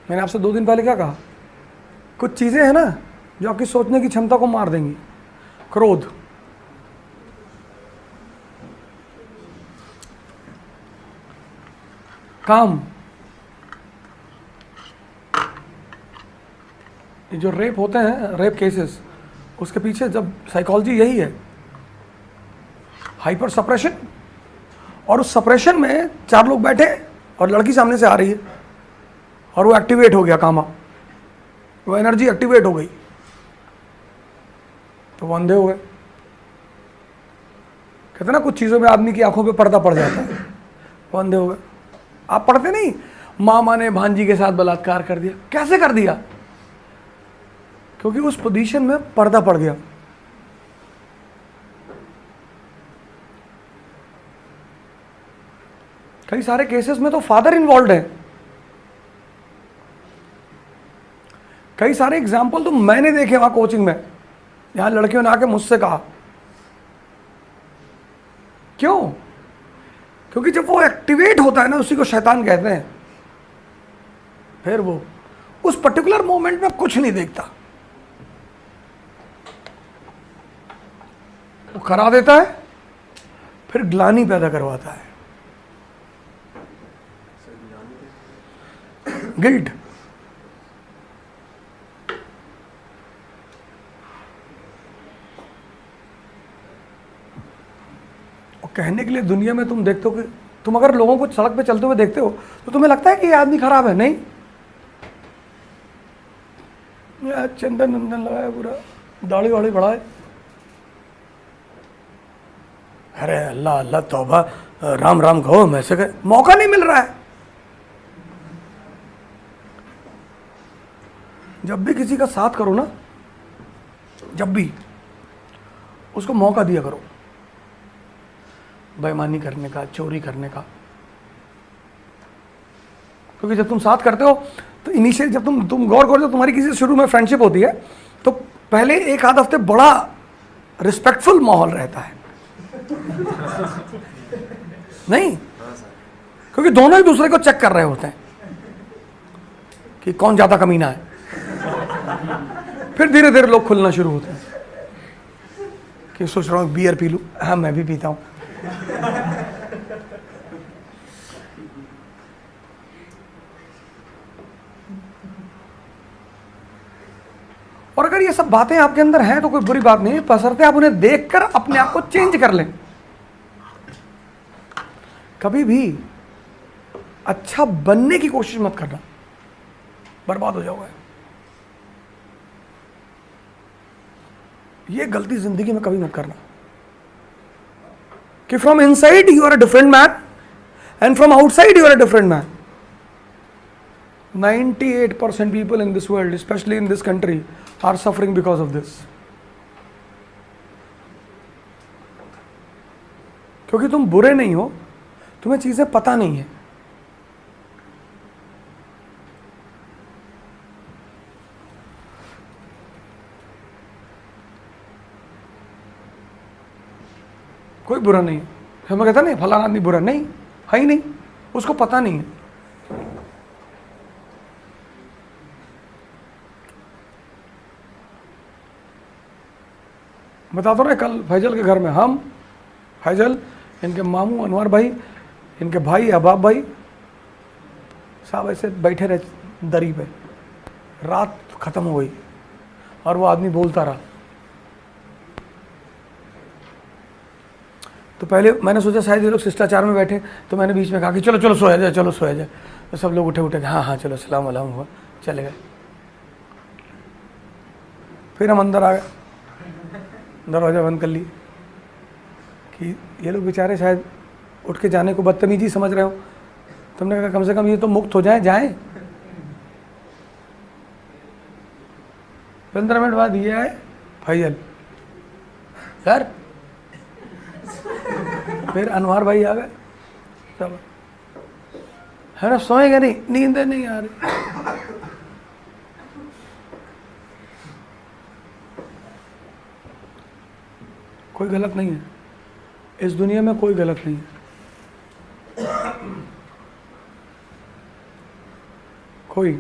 मैंने आपसे 2 दिन पहले क्या कहा, कुछ चीज़ें हैं ना जो आपकी सोचने की क्षमता को मार देंगी। क्रोध, काम, ये जो रेप होते हैं, रेप केसेस, उसके पीछे जब साइकोलॉजी यही है, हाइपर सप्रेशन। और उस सप्रेशन में 4 लोग बैठे और लड़की सामने से आ रही है और वो एक्टिवेट हो गया, कामा, वो एनर्जी एक्टिवेट हो गई, तो वो अंधे हो गए। कहते हैं ना कुछ चीज़ों में आदमी की आंखों पे पर्दा पड़ जाता है, वो अंधे हो गए। आप पढ़ते नहीं, मामा ने भांजी के साथ बलात्कार कर दिया। कैसे कर दिया? क्योंकि उस पोजीशन में पर्दा पड़ गया। कई सारे केसेस में तो फादर इन्वॉल्व है। कई सारे एग्जाम्पल तो मैंने देखे वहां कोचिंग में, यहां लड़कियों ने आके मुझसे कहा। क्यों? क्योंकि जब वो एक्टिवेट होता है ना, उसी को शैतान कहते हैं, फिर वो उस पर्टिकुलर मोमेंट में कुछ नहीं देखता, वो करा देता है, फिर ग्लानि पैदा करवाता है, गिल्ट। और कहने के लिए दुनिया में तुम देखते हो कि तुम अगर लोगों को सड़क पे चलते हुए देखते हो तो तुम्हें लगता है कि ये आदमी खराब है। नहीं, चंदन नंदन लगाया, पूरा दाढ़ी वाड़ी बढ़ाए, अरे अल्लाह अल्लाह तौबा, राम राम कहो, मैं से कहे, मौका नहीं मिल रहा है। जब भी किसी का साथ करो ना, जब भी उसको मौका दिया करो बेईमानी करने का, चोरी करने का। क्योंकि जब तुम साथ करते हो तो इनिशियल, जब तुम गौर करो, जब तुम्हारी किसी से शुरू में फ्रेंडशिप होती है तो पहले 1 आध हफ्ते बड़ा रिस्पेक्टफुल माहौल रहता है। नहीं, क्योंकि दोनों एक दूसरे को चेक कर रहे होते हैं कि कौन ज्यादा कमीना है। फिर धीरे धीरे लोग खुलना शुरू होते हैं कि सोच रहा हूँ बियर पी लूं, हाँ मैं भी पीता हूं। और अगर ये सब बातें आपके अंदर हैं तो कोई बुरी बात नहीं, बशर्ते आप उन्हें देखकर अपने आप को चेंज कर लें। कभी भी अच्छा बनने की कोशिश मत करना, बर्बाद हो जाओगे। ये गलती जिंदगी में कभी मत करना कि from inside you are a different man and from outside you are a different man. 98% people in this world, especially in this country, are suffering because of this. क्योंकि तुम बुरे नहीं हो, तुम्हें चीजें पता नहीं है। कोई बुरा नहीं है। हमें कहता नहीं फलाना आदमी बुरा, नहीं है ही नहीं, उसको पता नहीं है। बता दो ना, कल फैजल के घर में हम, फैजल, इनके मामू अनवर भाई, इनके भाई अहबाब भाई, सब ऐसे बैठे रहे दरी पे। रात खत्म हो गई और वो आदमी बोलता रहा। तो पहले मैंने सोचा शायद ये लोग शिष्टाचार में बैठे, तो मैंने बीच में कहा कि चलो चलो सोया जाए, चलो सोया जाए। तो सब लोग उठे उठे, हाँ हाँ चलो, सलाम अलैकुम हुआ, चले गए। फिर हम अंदर आ गए, दरवाज़ा बंद कर ली कि ये लोग बेचारे शायद उठ के जाने को बदतमीजी समझ रहे हो। तुमने कहा कम से कम ये तो मुक्त हो जाएं। 15 मिनट बाद ये आए फैजल सर, फिर अनवर भाई आ गए। सब है ना, सोएंगे नहीं, नींद नहीं आ रही। कोई गलत नहीं है इस दुनिया में, कोई गलत नहीं है कोई।